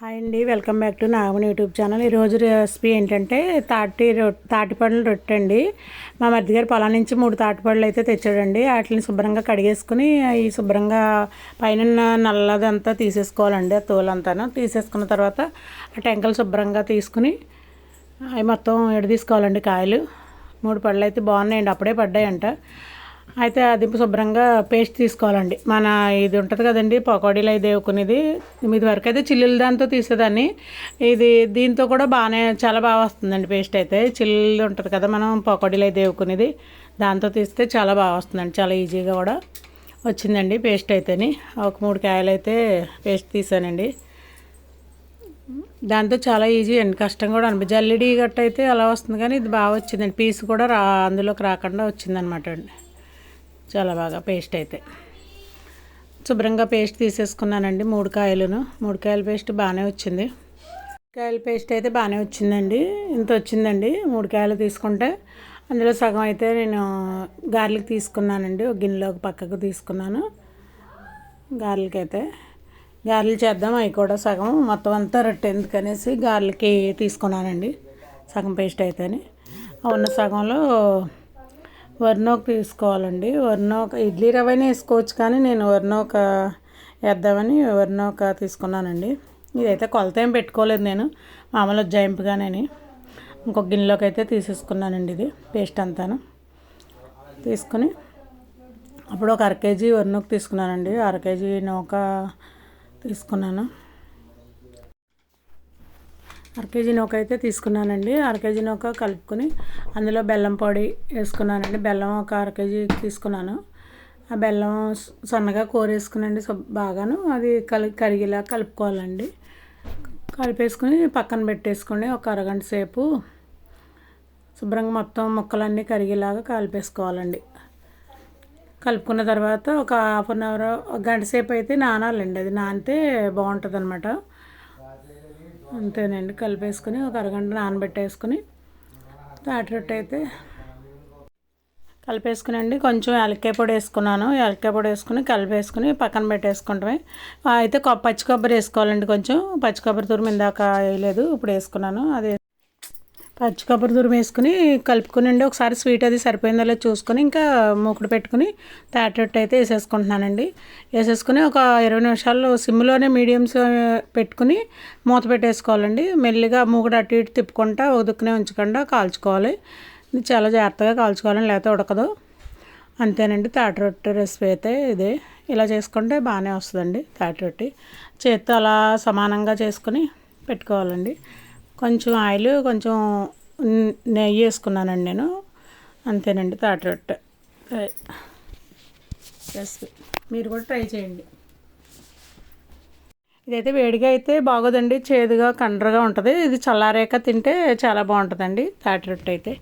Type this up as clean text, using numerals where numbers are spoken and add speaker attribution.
Speaker 1: Hi అండి, welcome back to Nagamani YouTube channel. ఈరోజు recipe ఏంటంటే తాటిపండ్ల రొట్టె అండి. మా మధ్య గారు పొలం నుంచి 3 తాటిపండ్లు అయితే తెచ్చాడండి. వాటిని శుభ్రంగా కడిగేసుకుని ఈ శుభ్రంగా పైన నల్లదంతా తీసేసుకోవాలండి. ఆ తోలంతాను తీసేసుకున్న తర్వాత ఆ టెంకలు శుభ్రంగా తీసుకుని అవి మొత్తం తీసుకోవాలండి. కాయలు 3 పళ్ళు అయితే బాగున్నాయండి, అప్పుడే పడ్డాయంట. అయితే అది శుభ్రంగా పేస్ట్ తీసుకోవాలండి. మన ఇది ఉంటుంది కదండి, పకోడీలు అయితే దేవుకునేది. ఇది వరకు అయితే చిల్లుల దాంతో తీసేదాన్ని. దీంతో కూడా చాలా బాగా వస్తుందండి పేస్ట్ అయితే. చిల్లు ఉంటుంది కదా మనం పకోడీలు అయితే దేవుకునేది, దాంతో తీస్తే చాలా బాగా వస్తుందండి. చాలా ఈజీగా కూడా వచ్చిందండి పేస్ట్ అయితేని. ఒక 3 కాయలు అయితే పేస్ట్ తీసానండి. దాంతో చాలా ఈజీ అండి, కష్టం కూడా అనిపి జల్లెడి గట్ట అయితే అలా వస్తుంది, కానీ ఇది బాగా వచ్చిందండి. పీస్ కూడా అందులోకి రాకుండా వచ్చిందనమాట అండి. చాలా బాగా పేస్ట్ అయితే శుభ్రంగా పేస్ట్ తీసేసుకున్నానండి. 3 కాయలను 3 కాయల పేస్ట్ బాగానే వచ్చింది. కాయల పేస్ట్ అయితే బాగానే వచ్చిందండి. ఇంత వచ్చిందండి. 3 కాయలు తీసుకుంటే అందులో సగం అయితే నేను గార్లిక్ తీసుకున్నానండి. ఒక గిన్నెలోకి పక్కకు తీసుకున్నాను. గార్లిక్ చేద్దాం, అవి కూడా సగం మొత్తం అంతా రొట్టె ఎందుకనేసి గార్లిక్కి తీసుకున్నానండి. సగం పేస్ట్ అయితేనే ఉన్న సగంలో వర్నోక్ తీసుకోవాలండి. వర్నోక ఇడ్లీ రవ్వనే వేసుకోవచ్చు, కానీ నేను వర్నోక వేద్దామని వర్నోక తీసుకున్నానండి. ఇదైతే కొలత ఏం పెట్టుకోలేదు నేను, మామూలు జాయింపుగానే ఇంకొక గిన్నెలోకి అయితే తీసేసుకున్నానండి. ఇది పేస్ట్ అంతాను తీసుకుని అప్పుడు ఒక 1/2 కేజీ వర్నోక తీసుకున్నానండి. 1/2 కేజీ నూక తీసుకున్నాను. 1/2 కేజీ నూక అయితే తీసుకున్నానండి. 1/2 కేజీ నూక కలుపుకొని అందులో బెల్లం పొడి వేసుకున్నానండి. బెల్లం ఒక 1/2 కేజీ తీసుకున్నాను. ఆ బెల్లం సన్నగా కోరేసుకునండి బాగాను. అది కరిగేలా కలుపుకోవాలండి. కలిపేసుకుని పక్కన పెట్టేసుకుని ఒక అరగంట సేపు శుభ్రంగా మొత్తం ముక్కలన్నీ కరిగేలాగా కలిపేసుకోవాలండి. కలుపుకున్న తర్వాత ఒక 1/2 అవర్, ఒక గంట సేపు అయితే నానాలండి. అది నానితే బాగుంటుంది అనమాట. అంతేనండి. కలిపేసుకుని ఒక అరగంట నానబెట్టేసుకుని తాటి రొట్టె అయితే కలిపేసుకునండి. కొంచెం యాలక్కాయ పొడి వేసుకున్నాను. యాలక్కాయ పొడి వేసుకుని కలిపేసుకుని పక్కన పెట్టేసుకుంటామే. అయితే పచ్చి కొబ్బరి వేసుకోవాలండి. కొంచెం పచ్చి కొబ్బరి తురుము ఇందాక వేయలేదు, ఇప్పుడు వేసుకున్నాను. అదే పచ్చి కొబ్బరి తురుము వేసుకుని కలుపుకునండి. ఒకసారి స్వీట్ అది సరిపోయిందో లేదో చూసుకొని ఇంకా మూకుడు పెట్టుకుని తాటి రొట్టె అయితే వేసేసుకుంటున్నానండి. వేసేసుకుని ఒక 20 నిమిషాలు సిమ్లోనే మీడియంస్ పెట్టుకుని మూత పెట్టేసుకోవాలండి. మెల్లిగా మూకుడు అటు ఇటు తిప్పుకుంటా ఉదుకునే ఉంచకుండా కాల్చుకోవాలి. ఇది చాలా జాగ్రత్తగా కాల్చుకోవాలని, లేకపోతే ఉడకదు. అంతేనండి. తాటి రొట్టె రెసిపీ అయితే ఇదే. ఇలా చేసుకుంటే బాగానే వస్తుందండి తాటి రొట్టె. చేత్తో అలా సమానంగా చేసుకుని పెట్టుకోవాలండి. కొంచెం ఆయిల్, కొంచెం నెయ్యి వేసుకున్నానండి నేను. అంతేనండి తాటి రొట్టె రెసిపీ. మీరు కూడా ట్రై చేయండి. ఇదైతే వేడిగా అయితే బాగోదండి, చేదుగా కండ్రగా ఉంటుంది. ఇది చల్లారాక తింటే చాలా బాగుంటుందండి తాటి రొట్టె అయితే.